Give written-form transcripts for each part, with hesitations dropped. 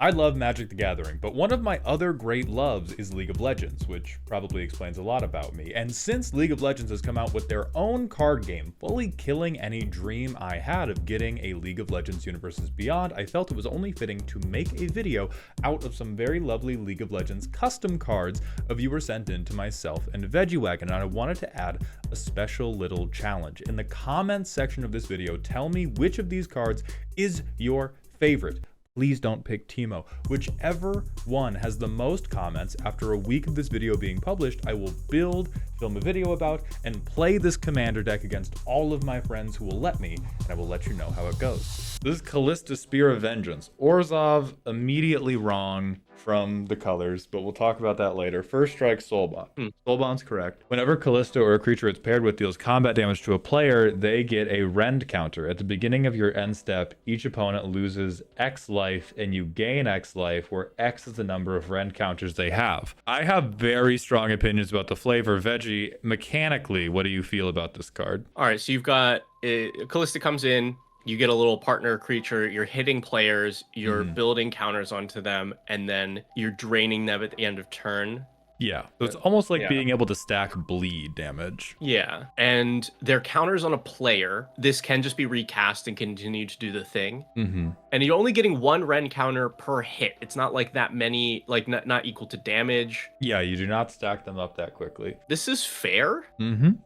I love Magic the Gathering, but one of my other great loves is League of Legends, which probably explains a lot about me. And since League of Legends has come out with their own card game, fully killing any dream I had of getting a League of Legends Universes Beyond, I felt it was only fitting to make a video out of some very lovely League of Legends custom cards a viewer sent in to myself and VeggieWagon, and I wanted to add a special little challenge. In the comments section of this video, tell me which of these cards is your favorite. Please don't pick Teemo. Whichever one has the most comments after a week of this video being published, I will film a video about, and play this commander deck against all of my friends who will let me, and I will let you know how it goes. This is Kalista, Spear of Vengeance. Orzhov, immediately wrong from the colors, but we'll talk about that later. First strike, Soulbond. Soulbond's correct. Whenever Kalista or a creature it's paired with deals combat damage to a player, they get a rend counter. At the beginning of your end step, each opponent loses X life and you gain X life, where X is the number of rend counters they have. I have very strong opinions about the flavor. Veggie, mechanically, what do you feel about this card? All right, so you've got Kalista comes in. You get a little partner creature, you're hitting players, you're building counters onto them, and then you're draining them at the end of turn. Yeah, so it's almost like being able to stack bleed damage. Yeah, and they're counters on a player. This can just be recast and continue to do the thing. And you're only getting one rend counter per hit. It's not like that many, like not equal to damage. Yeah, you do not stack them up that quickly. This is fair.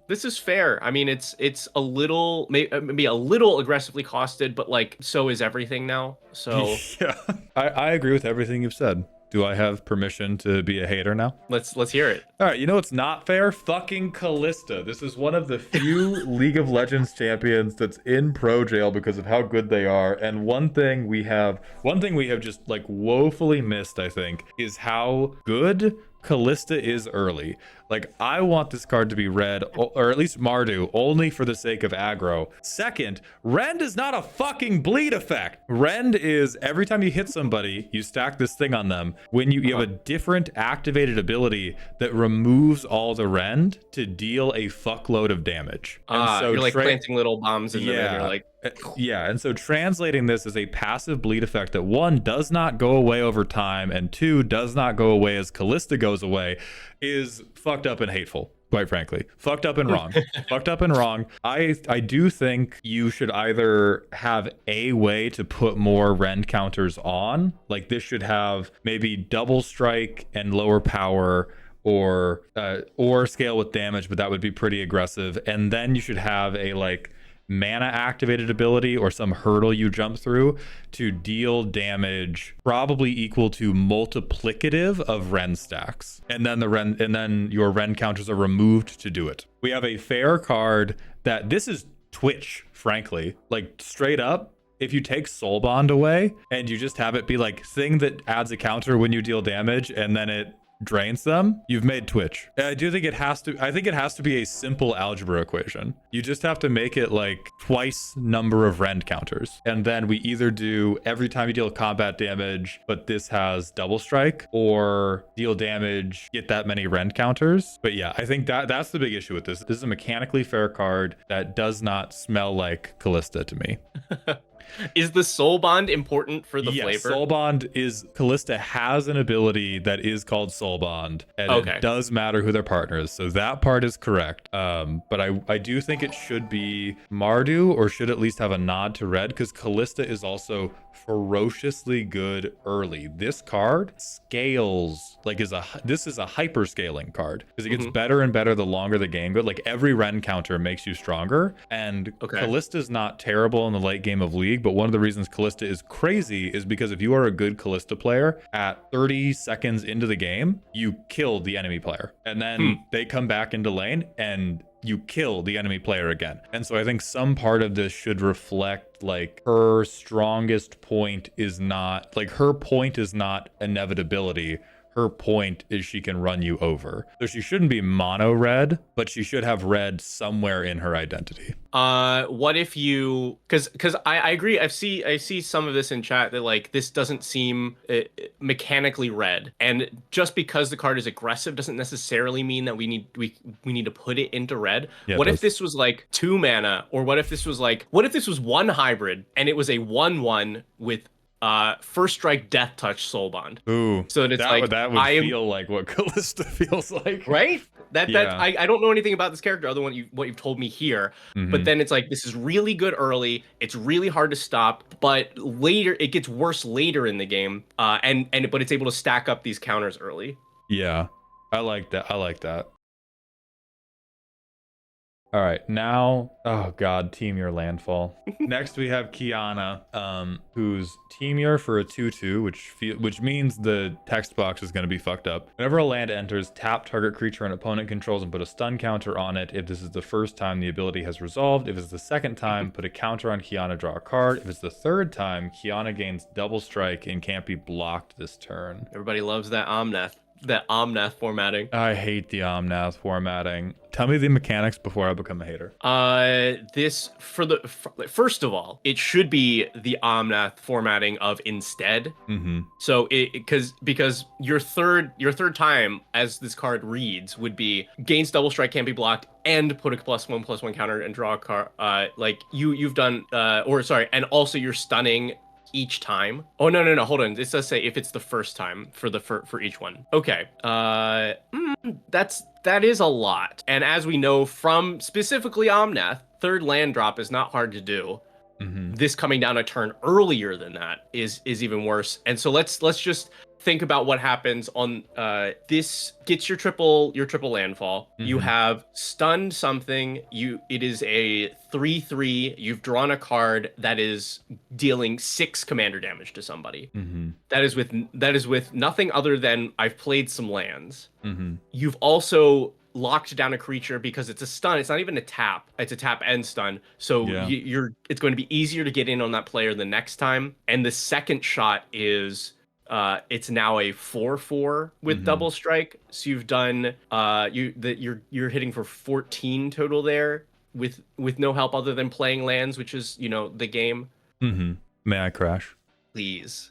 This is fair. I mean, it's a little, maybe a little aggressively costed, but like, so is everything now. So yeah, I agree with everything you've said. Do I have permission to be a hater now? Let's hear it. All right, you know what's not fair? Fucking Kalista. This is one of the few League of Legends champions that's in pro jail because of how good they are. And one thing we have just like woefully missed, I think, is how good Kalista is early. Like, I want this card to be red, or at least Mardu, only for the sake of aggro. Second, Rend is not a fucking bleed effect. Rend is every time you hit somebody, you stack this thing on them. When you have a different activated ability that removes all the Rend to deal a fuckload of damage. So you're like planting little bombs in them, and you're like, yeah, and so translating this as a passive bleed effect that one, does not go away over time, and two, does not go away as Kalista goes away, is fucked up and hateful, quite frankly. Fucked up and wrong. Fucked up and wrong. I do think you should either have a way to put more rend counters on. Like, this should have maybe double strike and lower power, or scale with damage, but that would be pretty aggressive. And then you should have a like mana activated ability or some hurdle you jump through to deal damage probably equal to multiplicative of rend stacks, and then your rend counters are removed to do it. We have a fair card that this is Twitch, frankly, like straight up. If you take Soul Bond away and you just have it be like thing that adds a counter when you deal damage and then it drains them, you've made Twitch. I think it has to be a simple algebra equation. You just have to make it like twice number of rend counters, and then we either do every time you deal combat damage but this has double strike, or deal damage, get that many rend counters. But yeah, I think that's the big issue with this. This is a mechanically fair card that does not smell like Kalista to me. Is the Soul Bond important for the flavor? Soul Bond Kalista has an ability that is called Soul Bond, and it does matter who their partner is, so that part is correct. But I do think it should be Mardu, or should at least have a nod to red, because Kalista is also ferociously good early. This card scales, like this is a hyper scaling card, because it gets better and better the longer the game goes. Like, every rend counter makes you stronger, and Kalista is not terrible in the late game of League, but one of the reasons Kalista is crazy is because if you are a good Kalista player, at 30 seconds into the game, you kill the enemy player, and then they come back into lane and you kill the enemy player again. And so I think some part of this should reflect like her strongest point is not like, her point is not inevitability. Her point is she can run you over. So she shouldn't be mono red, but she should have red somewhere in her identity. What if you, because I agree. I see some of this in chat that like, this doesn't seem mechanically red, and just because the card is aggressive doesn't necessarily mean that we need to put it into red. Yeah, what if this was like 2 mana, or what if this was one hybrid and it was a 1/1 with first strike, death touch, soul bond. Ooh, So it's like that would I am feel like what Callista feels like. right. That Yeah. I don't know anything about this character other than what you've told me here. But Hmm. then it's like this is really good early. It's really hard to stop, but later it gets worse later in the game. But it's able to stack up these counters early. Yeah, I like that. I like that. All right, now, oh god, Team Your Landfall. Next we have Kiana, who's Team Your for a 2/2, which means the text box is going to be fucked up. Whenever a land enters, tap target creature an opponent controls and put a stun counter on it. If this is the first time the ability has resolved, if it's the second time, put a counter on Kiana, draw a card. If it's the third time, Kiana gains double strike and can't be blocked this turn. Everybody loves that Omnath. That Omnath formatting. I hate the Omnath formatting. Tell me the mechanics before I become a hater. First of all, it should be the Omnath formatting of instead. Mm-hmm. So because your third time as this card reads would be gains double strike, can't be blocked, and put a +1/+1 counter and draw a card. Like you've done, and also you're stunning each time. Oh no, hold on. This does say if it's the first time for each one. Okay. That is a lot. And as we know from specifically Omnath, third land drop is not hard to do. Mm-hmm. This coming down a turn earlier than that is even worse. And so let's just think about what happens on this gets your triple landfall. Mm-hmm. You have stunned something. It is a 3/3. You've drawn a card that is dealing 6 commander damage to somebody. Mm-hmm. That is with nothing other than I've played some lands. Mm-hmm. You've also locked down a creature because it's a stun. It's not even a tap. It's a tap and stun. So Yeah. it's going to be easier to get in on that player the next time. And the second shot is it's now a 4/4 with double strike. So you've done you're hitting for 14 total there with no help other than playing lands, which is, the game. Mm-hmm. May I crash? Please.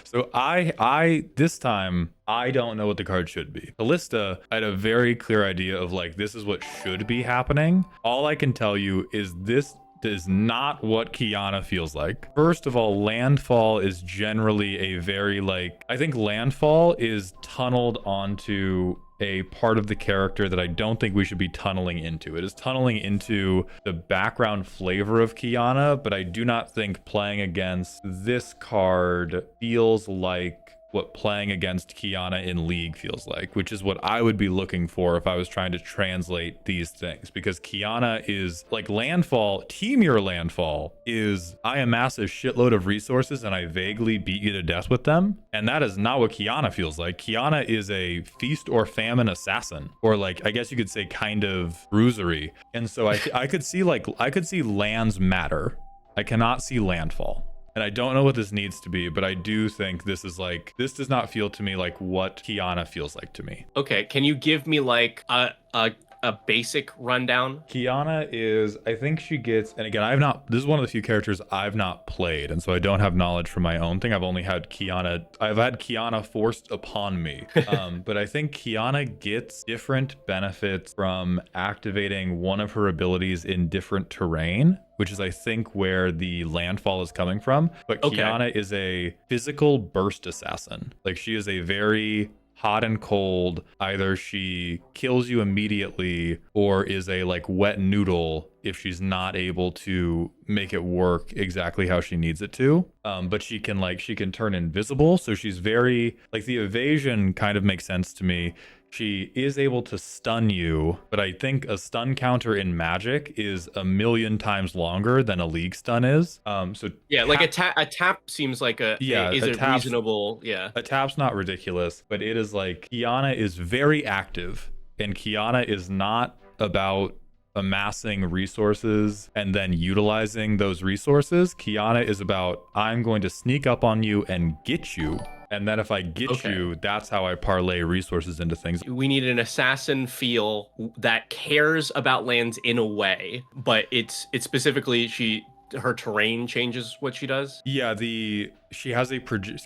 So I this time I don't know what the card should be. Kalista had a very clear idea of like this is what should be happening. All I can tell you is this is not what Kiana feels like. First of all, landfall is generally a very I think landfall is tunneled onto a part of the character that I don't think we should be tunneling into. It is tunneling into the background flavor of Kiana, but I do not think playing against this card feels like what playing against Kiana in League feels like, which is what I would be looking for if I was trying to translate these things. Because Kiana is like landfall, Team Your Landfall is I amass a shitload of resources and I vaguely beat you to death with them. And that is not what Kiana feels like. Kiana is a feast or famine assassin, or I guess you could say kind of bruisery. And so I could see I could see lands matter. I cannot see landfall. And I don't know what this needs to be, but I do think this is this does not feel to me like what Kiana feels like to me. Okay, can you give me a basic rundown? Kiana is, I think she gets, and again, this is one of the few characters I've not played, and so I don't have knowledge from my own thing. I've had Kiana forced upon me. But I think Kiana gets different benefits from activating one of her abilities in different terrain, which is, I think, where the landfall is coming from. But Okay. Kiana is a physical burst assassin. She is a very hot and cold, either she kills you immediately or is a wet noodle if she's not able to make it work exactly how she needs it to. But she can turn invisible, so she's very the evasion kind of makes sense to me. She is able to stun you, but I think a stun counter in Magic is a million times longer than a League stun is. So yeah, a tap seems like a reasonable. Yeah, a tap's not ridiculous, but it is Kiana is very active, and Kiana is not about amassing resources and then utilizing those resources. Kiana is about I'm going to sneak up on you and get you. And then if I get you, that's how I parlay resources into things. We need an assassin feel that cares about lands in a way, but it's specifically her terrain changes what she does. Yeah, she has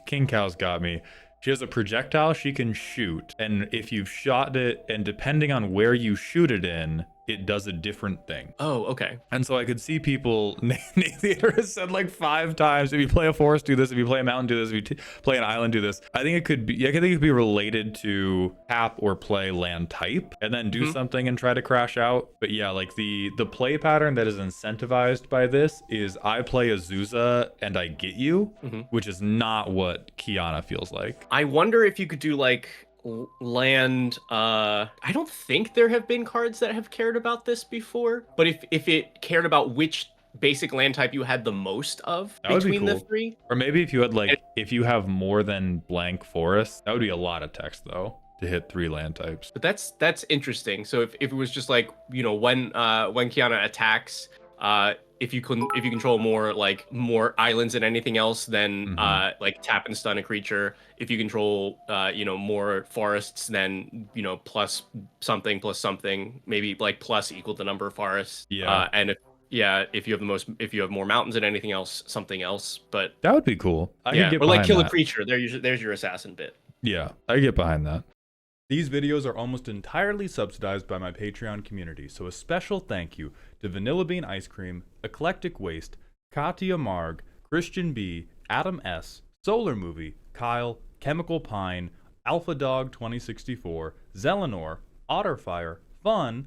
King Cow's got me. She has a projectile she can shoot, and if you've shot it, and depending on where you shoot it in, it does a different thing. Oh, okay. And so I could see people, Theater has said like 5 times, if you play a forest, do this. If you play a mountain, do this. If you play an island, do this. I think it could be, I think it could be related to tap or play land type and then do something and try to crash out. But yeah, like the play pattern that is incentivized by this is I play Azusa and I get you, which is not what Kiana feels like. I wonder if you could do like land. I don't think there have been cards that have cared about this before, but if it cared about which basic land type you had the most of between the 3, or maybe if you had like, if you have more than blank forest, that would be a lot of text though to hit 3 land types. But that's interesting. So if it was just like, you know, when Kiana attacks, if you control more islands than anything else, then like tap and stun a creature. If you control more forests, then plus something, maybe like plus equal the number of forests. Yeah. And if you have more mountains than anything else, something else. But that would be cool. I could get or like behind kill that. a creature. There's your assassin bit. Yeah, I get behind that. These videos are almost entirely subsidized by my Patreon community, so a special thank you to Vanilla Bean Ice Cream, Eclectic Waste, Katya Marg, Christian B, Adam S, Solar Movie, Kyle, Chemical Pine, Alpha Dog 2064, Zelenor, Otterfire, Fun,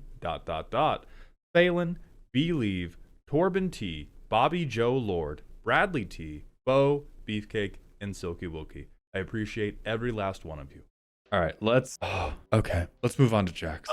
Phelan, Believe, Torben T, Bobby Joe Lord, Bradley T, Bo, Beefcake, and Silky Wilkie. I appreciate every last one of you. All right, let's move on to Jax.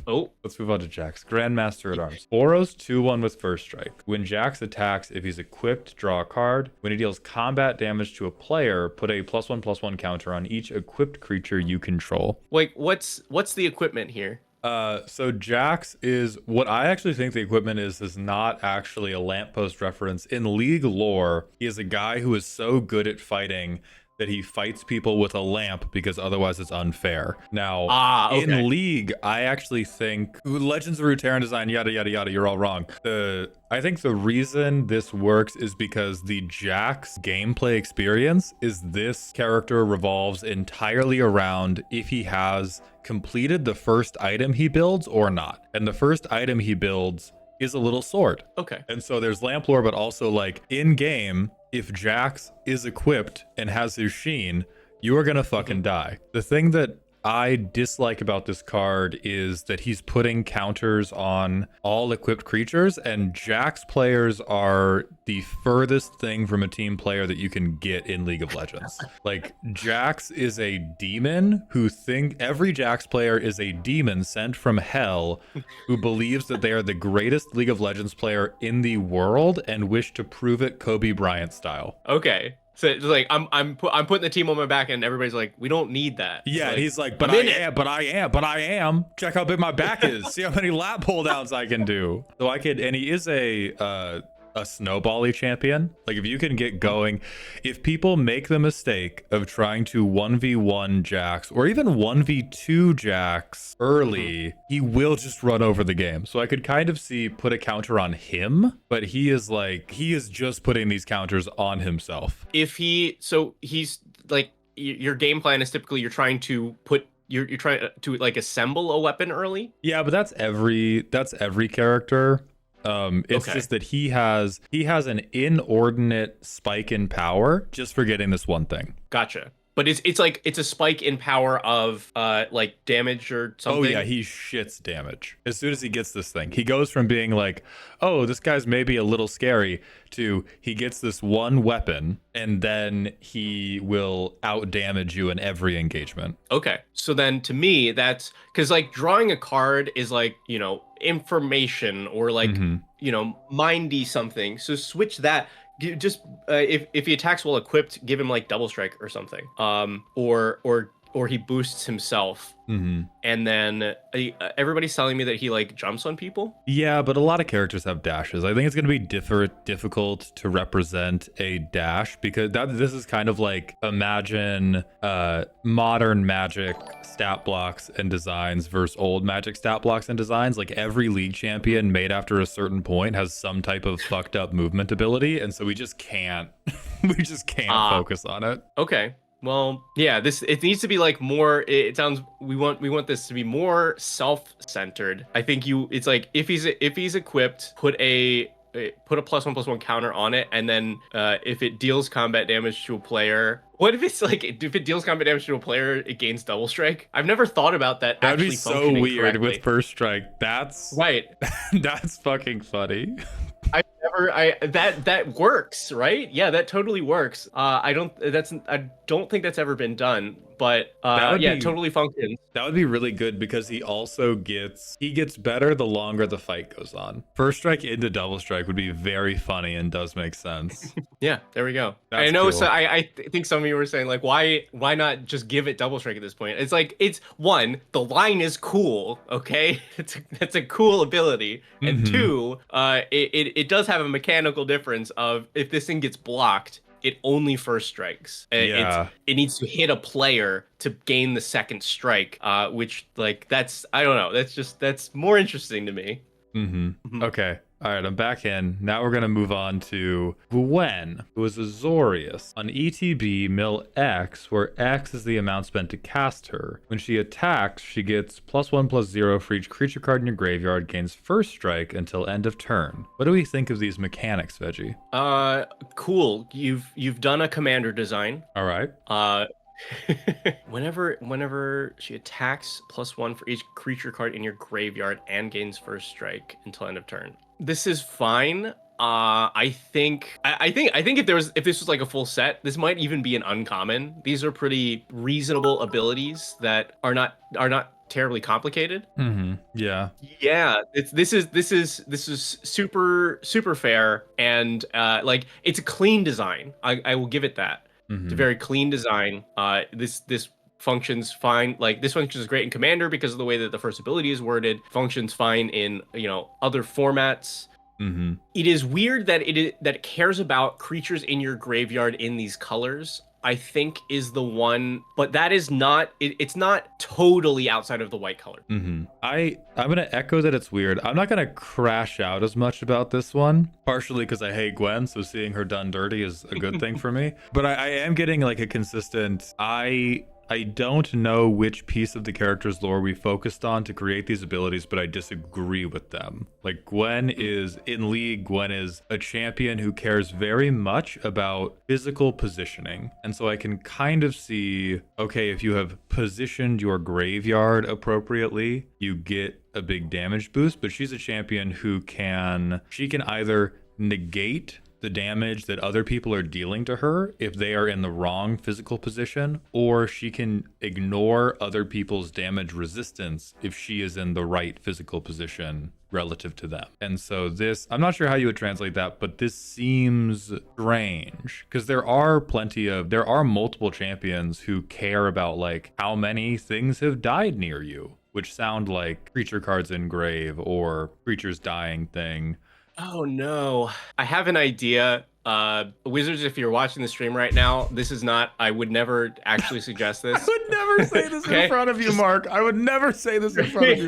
Let's move on to Jax. Grandmaster at Arms. Boros 2-1 with first strike. When Jax attacks, if he's equipped, draw a card. When he deals combat damage to a player, put a +1/+1 counter on each equipped creature you control. Wait, what's the equipment here? So Jax is, what I actually think the equipment is not actually a lamppost reference. In League lore, he is a guy who is so good at fighting that he fights people with a lamp because otherwise it's unfair. Now, in League, I actually think Legends of Runeterran design, yada, yada, yada, you're all wrong. I think the reason this works is because the Jax gameplay experience is this character revolves entirely around if he has completed the first item he builds or not. And the first item he builds is a little sword. Okay. And so there's lamp lore, but also like in game, if Jax is equipped and has his sheen, you are gonna fucking die. The thing that I dislike about this card is that he's putting counters on all equipped creatures, and Jax players are the furthest thing from a team player that you can get in League of Legends. Like, Jax is a demon every Jax player is a demon sent from hell who believes that they are the greatest League of Legends player in the world and wish to prove it Kobe Bryant style. Okay. So it's like I'm putting the team on my back, and everybody's like, we don't need that. Yeah, like, he's like, but I am. Check how big my back is. See how many lap pull downs I can do. So and he is a snowbally champion. Like, if you can get going, if people make the mistake of trying to 1v1 Jax or even 1v2 Jax early, he will just run over the game. So I could kind of put a counter on him, but he is just putting these counters on himself. He's like, your game plan is typically you're trying to like assemble a weapon early. Yeah, but that's every character. It's just that he has an inordinate spike in power just for getting this one thing. Gotcha. But it's a spike in power of like damage or something. Oh yeah, he shits damage as soon as he gets this thing. He goes from being like, oh, this guy's maybe a little scary, to he gets this one weapon and then he will out damage you in every engagement. Okay, so then to me that's because like drawing a card is like, information or like mindy something. So switch that. Just if he attacks while equipped, give him like double strike or something. Or he boosts himself. And then everybody's telling me that he like jumps on people. Yeah, but a lot of characters have dashes. I think it's going to be difficult to represent a dash, because this is kind of like, imagine modern Magic stat blocks and designs versus old Magic stat blocks and designs. Like, every League champion made after a certain point has some type of fucked up movement ability, and so we just can't focus on it. Okay. Well, yeah, it needs to be like more. It sounds we want this to be more self-centered. I think it's like if he's equipped, put a +1/+1 counter on it, and then if it deals combat damage to a player. What if it's like if it deals combat damage to a player, it gains double strike? I've never thought about that. That'd actually be so functioning weird correctly. with first strike. That's Right. that's fucking funny. That works, right? Yeah, that totally works. I don't think that's ever been done, but it totally functions. That would be really good because he gets better the longer the fight goes on. First strike into double strike would be very funny and does make sense. Yeah, there we go. That's I know. cool. So I think some of you were saying like, why not just give it double strike at this point? It's like the line is cool, okay? It's a cool ability, and two, it does have a mechanical difference of if this thing gets blocked, it only first strikes. Yeah. It needs to hit a player to gain the second strike, which like that's I don't know. That's more interesting to me. Okay. All right, I'm back in. Now we're going to move on to Gwen, who is Azorius. On ETB, mill X, where X is the amount spent to cast her. When she attacks, she gets +1/+0 for each creature card in your graveyard, gains first strike until end of turn. What do we think of these mechanics, Veggie? Cool. You've done a commander design. All right. Whenever she attacks, +1 for each creature card in your graveyard and gains first strike until end of turn. This is fine. I think if this was like a full set, this might even be an uncommon. These are pretty reasonable abilities that are not terribly complicated. Yeah. Yeah. This is super fair, and like it's a clean design. I will give it that. It's a very clean design. This functions fine. Like this functions great in Commander because of the way that the first ability is worded. Functions fine in other formats. It is weird that it cares about creatures in your graveyard in these colors. I think is the one, but that is not. It's not totally outside of the white color. I'm gonna echo that it's weird. I'm not gonna crash out as much about this one, partially because I hate Gwen, so seeing her done dirty is a good thing for me. But I am getting like a consistent. I don't know which piece of the character's lore we focused on to create these abilities, but I disagree with them. Like Gwen is in League, Gwen is a champion who cares very much about physical positioning. And so I can kind of see, okay, if you have positioned your graveyard appropriately, you get a big damage boost, but she's a champion who she can either negate the damage that other people are dealing to her if they are in the wrong physical position, or she can ignore other people's damage resistance if she is in the right physical position relative to them. And so I'm not sure how you would translate that, but this seems strange because there are multiple champions who care about like how many things have died near you, which sound like creature cards in grave or creatures dying thing. Oh no, I have an idea. Wizards, if you're watching the stream right now, I would never actually suggest this. I would never say this in front of you, Mark. I would never say this in front of you.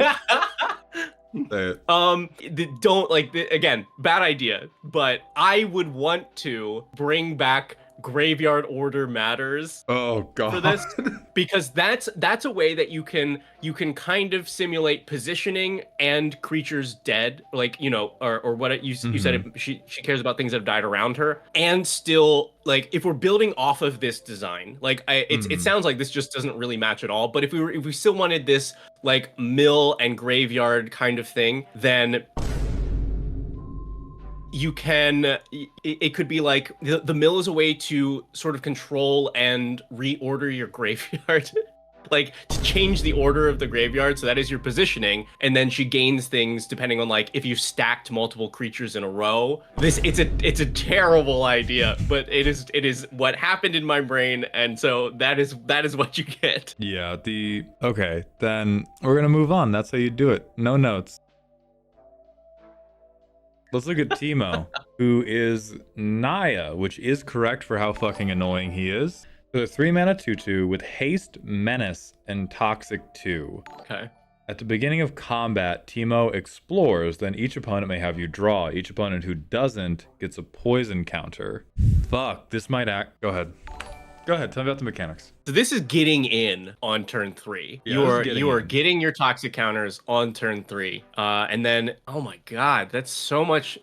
Say it. Again, bad idea, but I would want to bring back Graveyard Order Matters for this, because that's a way that you can kind of simulate positioning and creatures dead, like or what you said. She cares about things that have died around her, and still like if we're building off of this design, like it sounds like this just doesn't really match at all. But if we still wanted this like mill and graveyard kind of thing, then it could be like the mill is a way to sort of control and reorder your graveyard. Like to change the order of the graveyard, so that is your positioning, and then she gains things depending on like if you've stacked multiple creatures in a row. It's a terrible idea, but it is what happened in my brain, and so that is what you get. Yeah, okay, then we're gonna move on. That's how you do it. No notes. Let's look at Teemo, who is Naya, which is correct for how fucking annoying he is. So a 3-mana 2/2 with haste, menace, and toxic 2. Okay. At the beginning of combat, Teemo explores, then each opponent may have you draw. Each opponent who doesn't gets a poison counter. Fuck, this might act. Go ahead. Go ahead. Tell me about the mechanics. So this is getting in on turn 3. Yeah, this is getting you are in. getting your toxic counters on turn 3. And then, oh my god, that's so much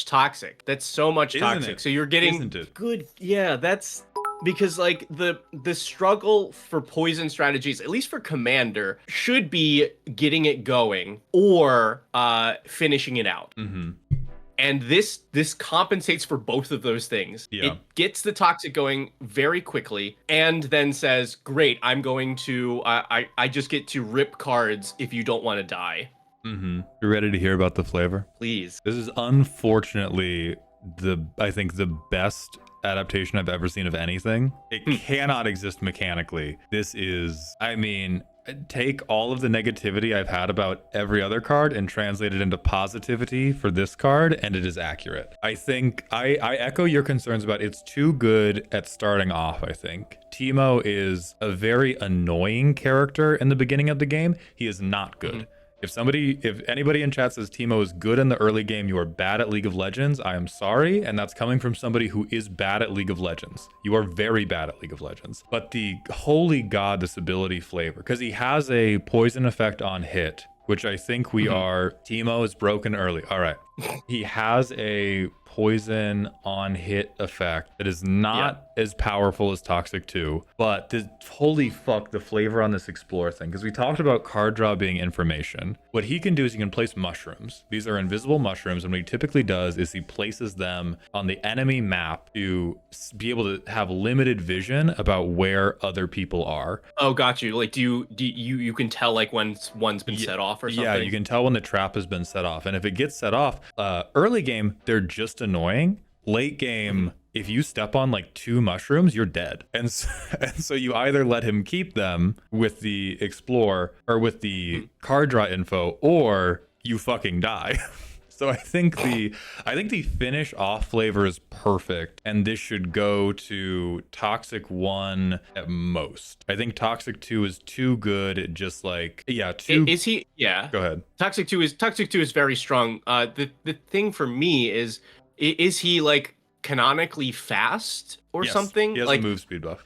toxic. That's so much Isn't toxic. it? So you're getting Isn't it? good. Yeah, that's because like the struggle for poison strategies, at least for commander, should be getting it going or finishing it out. Mm-hmm. And this compensates for both of those things. Yeah. It gets the toxic going very quickly and then says, great, I'm going to I just get to rip cards if you don't want to die. Mm-hmm. You ready to hear about the flavor? Please. This is unfortunately I think the best adaptation I've ever seen of anything. It cannot exist mechanically. This is, I mean, take all of the negativity I've had about every other card and translate it into positivity for this card, and it is accurate. I think I echo your concerns about it's too good at starting off. I think Teemo is a very annoying character in the beginning of the game. He is not good. If anybody in chat says Teemo is good in the early game, you are bad at League of Legends, I am sorry, and that's coming from somebody who is bad at League of Legends. You are very bad at League of Legends. But the holy god, this ability flavor, because he has a poison effect on hit, which I think we are. Teemo is broken early. All right. He has a poison on hit effect that is not as powerful as Toxic 2, but holy fuck, the flavor on this Explore thing, because we talked about card draw being information. What he can do is he can place mushrooms. These are invisible mushrooms, and what he typically does is he places them on the enemy map to be able to have limited vision about where other people are. Oh, got you. Like, do you can tell like when one's been set off or something? Yeah, you can tell when the trap has been set off, and if it gets set off, early game they're just annoying. Late game, if you step on like 2 mushrooms, you're dead. And so you either let him keep them with the explore or with the card draw info, or you fucking die. So I think the finish off flavor is perfect, and this should go to Toxic 1 at most. I think Toxic 2 is too good at just like, yeah, too. Is he? Yeah. Go ahead. Toxic 2 is very strong. The thing for me is he like canonically fast or Yes, something? He has like a move speed buff.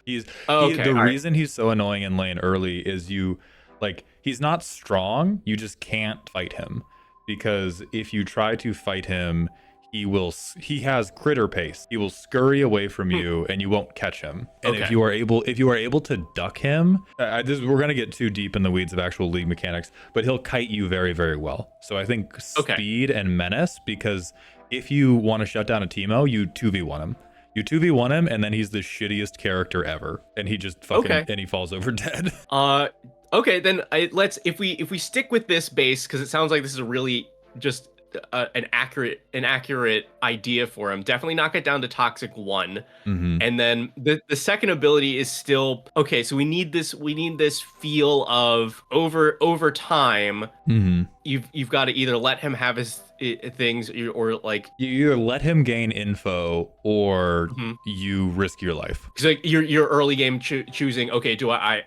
okay, The reason he's so annoying in lane early is he's not strong. You just can't fight him, because if you try to fight him, he has critter pace. He will scurry away from you and you won't catch him. And if you are able to duck him, we're gonna get too deep in the weeds of actual league mechanics, but he'll kite you very, very well. So I think speed and menace, because if you want to shut down a Teemo, you 2v1 him. You 2v1 him, and then he's the shittiest character ever, and he just fucking and he falls over dead. Okay, then let's if we stick with this base, because it sounds like this is a really just an accurate idea for him. Definitely knock it down to Toxic 1, and then the second ability is still okay. So we need this feel of over time. You've got to either let him have his things, or like you either let him gain info or you risk your life. Because like your early game choosing, okay, do I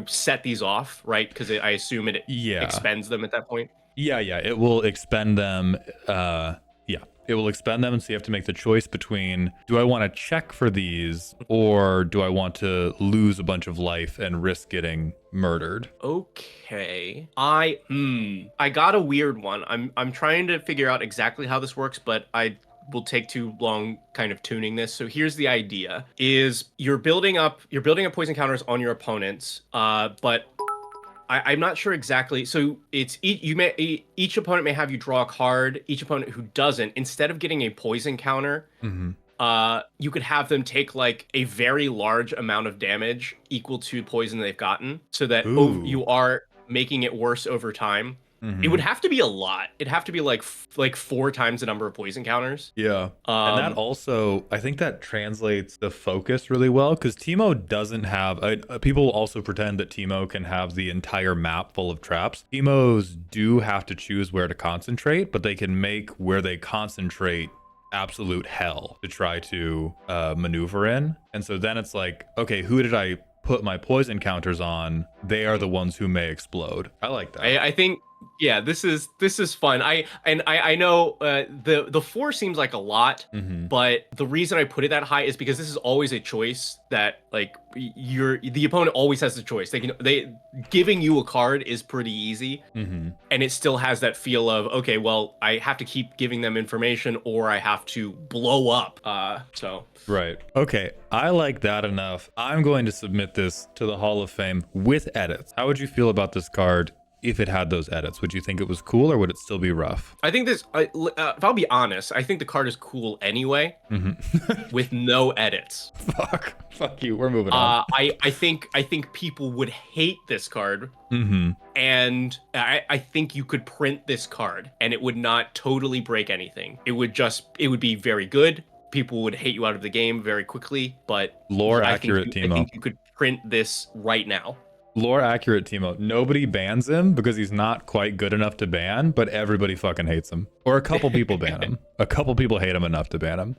set these off, right? Because I assume it expends them at that point. Yeah, it will expend them. It will expend them, and so you have to make the choice between, do I want to check for these, or do I want to lose a bunch of life and risk getting murdered? Okay. I got a weird one. I'm trying to figure out exactly how this works, but I will take too long kind of tuning this. So here's the idea: is you're building up poison counters on your opponents, but I'm not sure exactly. So it's each opponent may have you draw a card. Each opponent who doesn't, instead of getting a poison counter, you could have them take like a very large amount of damage equal to poison they've gotten, so that you are making it worse over time. It would have to be a lot. It'd have to be like 4 times the number of poison counters. Yeah. And that also, I think that translates the focus really well, because Teemo doesn't have, people also pretend that Teemo can have the entire map full of traps. Teemos do have to choose where to concentrate, but they can make where they concentrate absolute hell to try to maneuver in. And so then it's like, okay, who did I put my poison counters on? They are the ones who may explode. I like that. I think Yeah, this is fun. I know the 4 seems like a lot, but the reason I put it that high is because this is always a choice that like the opponent always has the choice. They giving you a card is pretty easy, and it still has that feel of, okay, well, I have to keep giving them information or I have to blow up. So Right. Okay, I like that enough. I'm going to submit this to the Hall of Fame with edits. How would you feel about this card if it had those edits? Would you think it was cool, or would it still be rough? I think this, if I'll be honest, I think the card is cool anyway, with no edits. Fuck you. We're moving on. I think people would hate this card, and I think you could print this card, and it would not totally break anything. It would be very good. People would hate you out of the game very quickly, but Lore accurate Teemo. I think you could print this right now. Lore accurate Teemo. Nobody bans him because he's not quite good enough to ban, but everybody fucking hates him. Or a couple people ban him. A couple people hate him enough to ban him.